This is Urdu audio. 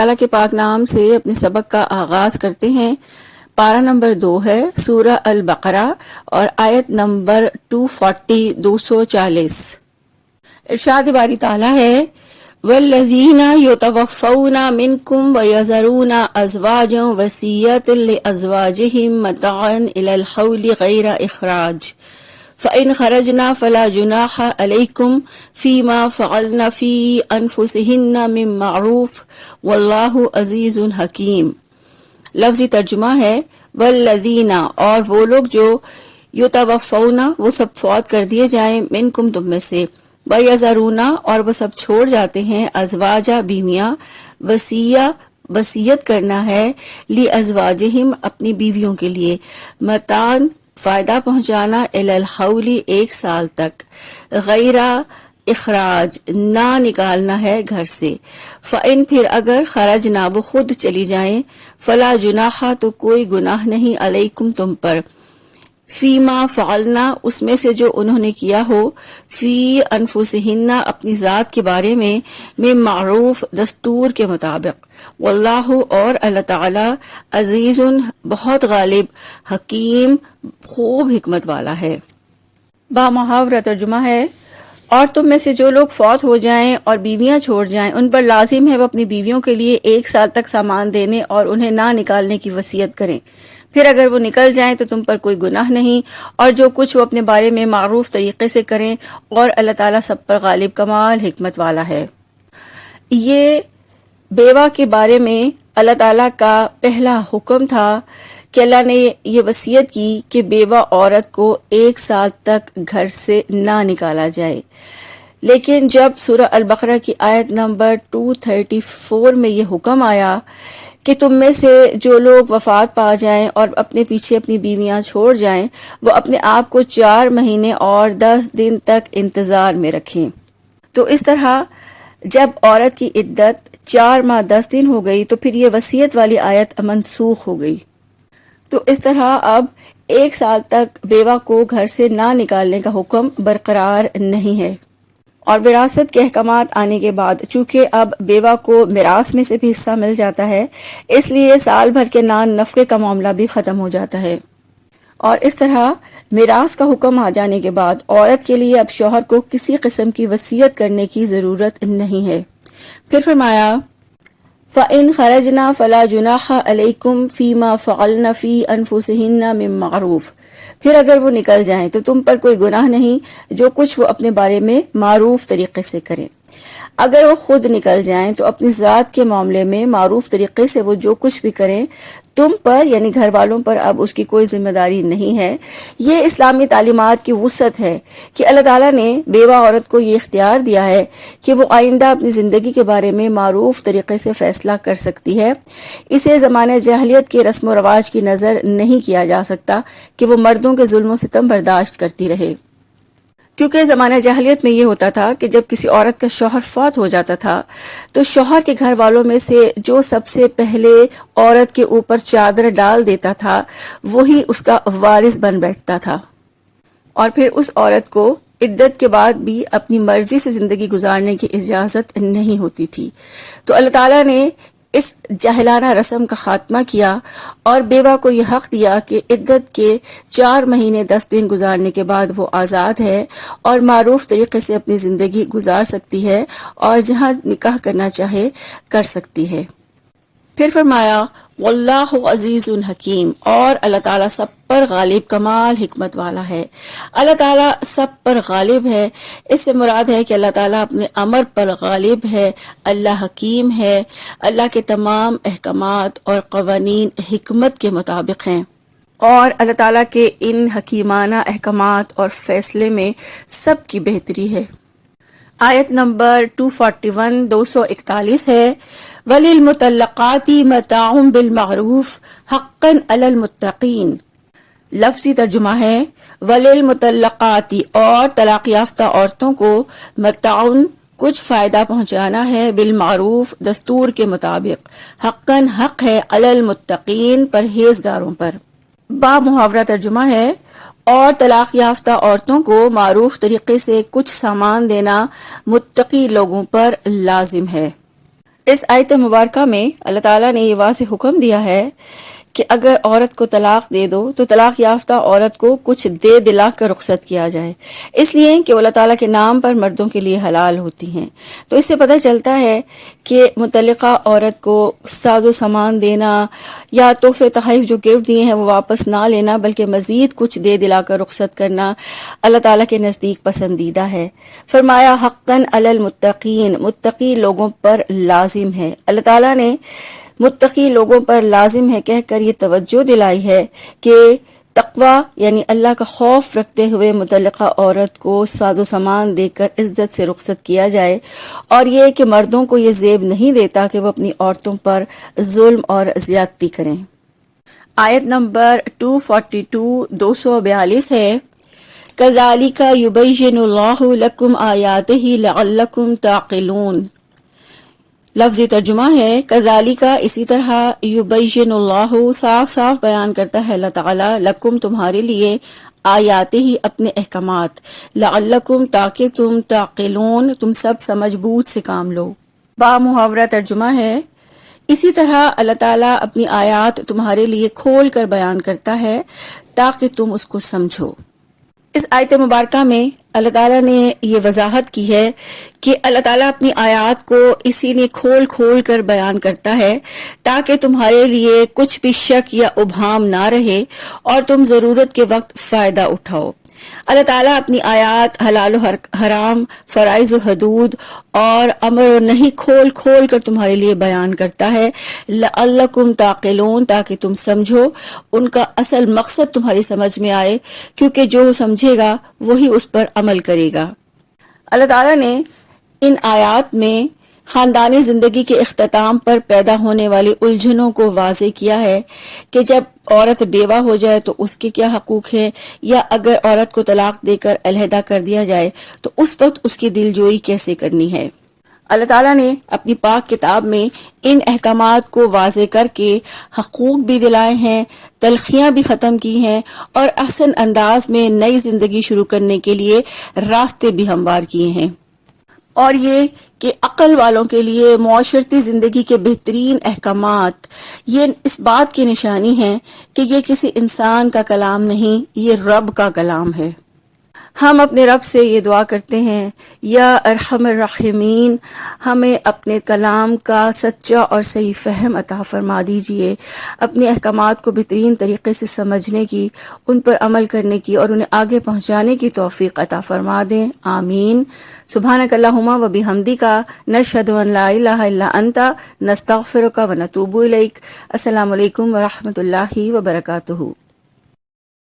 اللہ کے پاک نام سے اپنے سبق کا آغاز کرتے ہیں۔ پارہ نمبر 2 ہے سورہ البقرہ اور آیت نمبر 240 ارشاد باری تعالیٰ ہے والذین یتوفون منکم ویذرون ازواجا وصیۃ لازواجہم متاعا الی الحول غیر اخراج فَإِنْ خَرَجْنَا فَلَا جُنَاحَ عَلَيْكُمْ فِيمَا فَعَلْنَ فِي أَنفُسِهِنَّ مِن مَّعْرُوفٍ وَاللَّهُ عَزِيزٌ حَكِيمٌ۔ لفظی ترجمہ ہے والذین، اور وہ لوگ جو یتوفون، وہ سب فوت کر دیے جائیں، منکم، تم میں سے، ویذرون، اور وہ سب چھوڑ جاتے ہیں، ازواجا، بیویاں، وصیت کرنا ہے، لازواجہم، اپنی بیویوں کے لیے، متاعًا، فائدہ پہنچانا، الی الحول، 1 سال تک، غیر اخراج، نہ نکالنا ہے گھر سے، فَإِن، پھر اگر خرجنا، وہ خود چلی جائیں، فلا جناح، تو کوئی گناہ نہیں، علیکم، تم پر، فیما فعلنا، اس میں سے جو انہوں نے کیا ہو، فی انفسہن، اپنی ذات کے بارے میں، من معروف، دستور کے مطابق، واللہ، اور اللہ تعالی، عزیز، بہت غالب، حکیم، خوب حکمت والا ہے۔ با محاورہ ترجمہ ہے اور تم میں سے جو لوگ فوت ہو جائیں اور بیویاں چھوڑ جائیں، ان پر لازم ہے وہ اپنی بیویوں کے لیے 1 سال تک سامان دینے اور انہیں نہ نکالنے کی وصیت کریں، پھر اگر وہ نکل جائیں تو تم پر کوئی گناہ نہیں، اور جو کچھ وہ اپنے بارے میں معروف طریقے سے کریں، اور اللہ تعالیٰ سب پر غالب، کمال حکمت والا ہے۔ یہ بیوہ کے بارے میں اللہ تعالیٰ کا پہلا حکم تھا کہ اللہ نے یہ وصیت کی کہ بیوہ عورت کو 1 سال تک گھر سے نہ نکالا جائے، لیکن جب سورہ البقرہ کی آیت نمبر 234 میں یہ حکم آیا کہ تم میں سے جو لوگ وفات پا جائیں اور اپنے پیچھے اپنی بیویاں چھوڑ جائیں، وہ اپنے آپ کو 4 مہینے اور 10 دن تک انتظار میں رکھیں، تو اس طرح جب عورت کی عدت 4 ماہ 10 دن ہو گئی تو پھر یہ وصیت والی آیت منسوخ ہو گئی، تو اس طرح اب 1 سال تک بیوہ کو گھر سے نہ نکالنے کا حکم برقرار نہیں ہے۔ اور وراثت کے احکامات آنے کے بعد چونکہ اب بیوہ کو میراث میں سے بھی حصہ مل جاتا ہے، اس لیے سال بھر کے نان نفقے کا معاملہ بھی ختم ہو جاتا ہے، اور اس طرح میراث کا حکم آ جانے کے بعد عورت کے لیے اب شوہر کو کسی قسم کی وصیت کرنے کی ضرورت نہیں ہے۔ پھر فرمایا فَإِنْ خَرَجْنَا فَلَا جُنَاحَ عَلَيْكُمْ فِيمَا فَعَلْنَ فِي أَنفُسِهِنَّ مِن مَّعْرُوفٍ، پھر اگر وہ نکل جائیں تو تم پر کوئی گناہ نہیں، جو کچھ وہ اپنے بارے میں معروف طریقے سے کریں، اگر وہ خود نکل جائیں تو اپنی ذات کے معاملے میں معروف طریقے سے وہ جو کچھ بھی کریں، تم پر یعنی گھر والوں پر اب اس کی کوئی ذمہ داری نہیں ہے۔ یہ اسلامی تعلیمات کی وسعت ہے کہ اللہ تعالیٰ نے بیوہ عورت کو یہ اختیار دیا ہے کہ وہ آئندہ اپنی زندگی کے بارے میں معروف طریقے سے فیصلہ کر سکتی ہے۔ اسے زمانہ جاہلیت کے رسم و رواج کی نظر نہیں کیا جا سکتا کہ وہ مردوں کے ظلم و ستم برداشت کرتی رہے، کیونکہ زمانہ جاہلیت میں یہ ہوتا تھا کہ جب کسی عورت کا شوہر فوت ہو جاتا تھا تو شوہر کے گھر والوں میں سے جو سب سے پہلے عورت کے اوپر چادر ڈال دیتا تھا وہی اس کا وارث بن بیٹھتا تھا، اور پھر اس عورت کو عدت کے بعد بھی اپنی مرضی سے زندگی گزارنے کی اجازت نہیں ہوتی تھی۔ تو اللہ تعالیٰ نے اس جاہلانہ رسم کا خاتمہ کیا اور بیوہ کو یہ حق دیا کہ عدت کے 4 مہینے 10 دن گزارنے کے بعد وہ آزاد ہے اور معروف طریقے سے اپنی زندگی گزار سکتی ہے اور جہاں نکاح کرنا چاہے کر سکتی ہے۔ پھر فرمایا واللہ عزیز حکیم، اور اللہ تعالیٰ سب پر غالب، کمال حکمت والا ہے۔ اللہ تعالیٰ سب پر غالب ہے، اس سے مراد ہے کہ اللہ تعالیٰ اپنے امر پر غالب ہے، اللہ حکیم ہے، اللہ کے تمام احکامات اور قوانین حکمت کے مطابق ہیں، اور اللہ تعالیٰ کے ان حکیمانہ احکامات اور فیصلے میں سب کی بہتری ہے۔ آیت نمبر 241 ہے وَلِلْمُطَلَّقَاتِ مَتَاعٌ بِالْمَعْرُوفِ حَقًّا عَلَى الْمُتَّقِينَ۔ لفظی ترجمہ ہے وَلِلْمُطَلَّقَاتِ، اور طلاق یافتہ عورتوں کو، متاعٌ، کچھ فائدہ پہنچانا ہے، بالمعروف، دستور کے مطابق، حقاً، حق ہے، علی المتقین، پرہیزگاروں پر۔ با محاورہ ترجمہ ہے اور طلاق یافتہ عورتوں کو معروف طریقے سے کچھ سامان دینا متقی لوگوں پر لازم ہے۔ اس آیت مبارکہ میں اللہ تعالیٰ نے یہ واضح حکم دیا ہے کہ اگر عورت کو طلاق دے دو تو طلاق یافتہ عورت کو کچھ دے دلا کر رخصت کیا جائے، اس لیے کہ وہ اللہ تعالیٰ کے نام پر مردوں کے لیے حلال ہوتی ہیں۔ تو اس سے پتہ چلتا ہے کہ متعلقہ عورت کو ساز و سامان دینا یا تحفے تحائف جو گفٹ دیے ہیں وہ واپس نہ لینا، بلکہ مزید کچھ دے دلا کر رخصت کرنا اللہ تعالیٰ کے نزدیک پسندیدہ ہے۔ فرمایا حقاً علی المتقین، متقی لوگوں پر لازم ہے۔ اللہ تعالیٰ نے متقی لوگوں پر لازم ہے کہہ کر یہ توجہ دلائی ہے کہ تقوی یعنی اللہ کا خوف رکھتے ہوئے متعلقہ عورت کو ساز و سامان دے کر عزت سے رخصت کیا جائے، اور یہ کہ مردوں کو یہ زیب نہیں دیتا کہ وہ اپنی عورتوں پر ظلم اور زیادتی کریں۔ آیت نمبر 242 242 ہے، کذالک یبین اللہ لکم آیاتہ لعلکم تعقلون۔ لفظی ترجمہ ہے کذالک، اسی طرح، یبین اللہ، صاف صاف بیان کرتا ہے اللہ تعالیٰ، لکم، تمہارے لیے، آیات ہی، اپنے احکامات، لعلکم، تاکہ تم، تعقلون، تم سب سمجھ بوجھ سے کام لو۔ با محاورہ ترجمہ ہے اسی طرح اللہ تعالیٰ اپنی آیات تمہارے لیے کھول کر بیان کرتا ہے تاکہ تم اس کو سمجھو۔ اس آیت مبارکہ میں اللہ تعالیٰ نے یہ وضاحت کی ہے کہ اللہ تعالیٰ اپنی آیات کو اسی لیے کھول کھول کر بیان کرتا ہے تاکہ تمہارے لیے کچھ بھی شک یا ابہام نہ رہے اور تم ضرورت کے وقت فائدہ اٹھاؤ۔ اللہ تعالیٰ اپنی آیات، حلال و حرام، فرائض و حدود اور امر و نہی کھول کھول کر تمہارے لیے بیان کرتا ہے لعلکم تعقلون، تاکہ تم سمجھو، ان کا اصل مقصد تمہاری سمجھ میں آئے، کیونکہ جو سمجھے گا وہی اس پر عمل کرے گا۔ اللہ تعالیٰ نے ان آیات میں خاندانی زندگی کے اختتام پر پیدا ہونے والی الجھنوں کو واضح کیا ہے کہ جب عورت بیوہ ہو جائے تو اس کے کیا حقوق ہیں، یا اگر عورت کو طلاق دے کر علیحدہ کر دیا جائے تو اس وقت اس کی دل جوئی کیسے کرنی ہے۔ اللہ تعالیٰ نے اپنی پاک کتاب میں ان احکامات کو واضح کر کے حقوق بھی دلائے ہیں، تلخیاں بھی ختم کی ہیں، اور احسن انداز میں نئی زندگی شروع کرنے کے لیے راستے بھی ہموار کیے ہیں۔ اور یہ کہ عقل والوں کے لیے معاشرتی زندگی کے بہترین احکامات یہ اس بات کی نشانی ہے کہ یہ کسی انسان کا کلام نہیں، یہ رب کا کلام ہے۔ ہم اپنے رب سے یہ دعا کرتے ہیں، یا ارحم الراحمین، ہمیں اپنے کلام کا سچا اور صحیح فہم عطا فرما دیجئے، اپنے احکامات کو بہترین طریقے سے سمجھنے کی، ان پر عمل کرنے کی اور انہیں آگے پہنچانے کی توفیق عطا فرما دیں، آمین۔ سبحانک اللہم و بحمدک، نشہد ان لا الہ الا انت، نستغفرک و نتوب الیک۔ السلام علیکم ورحمۃ اللہ وبرکاتہ۔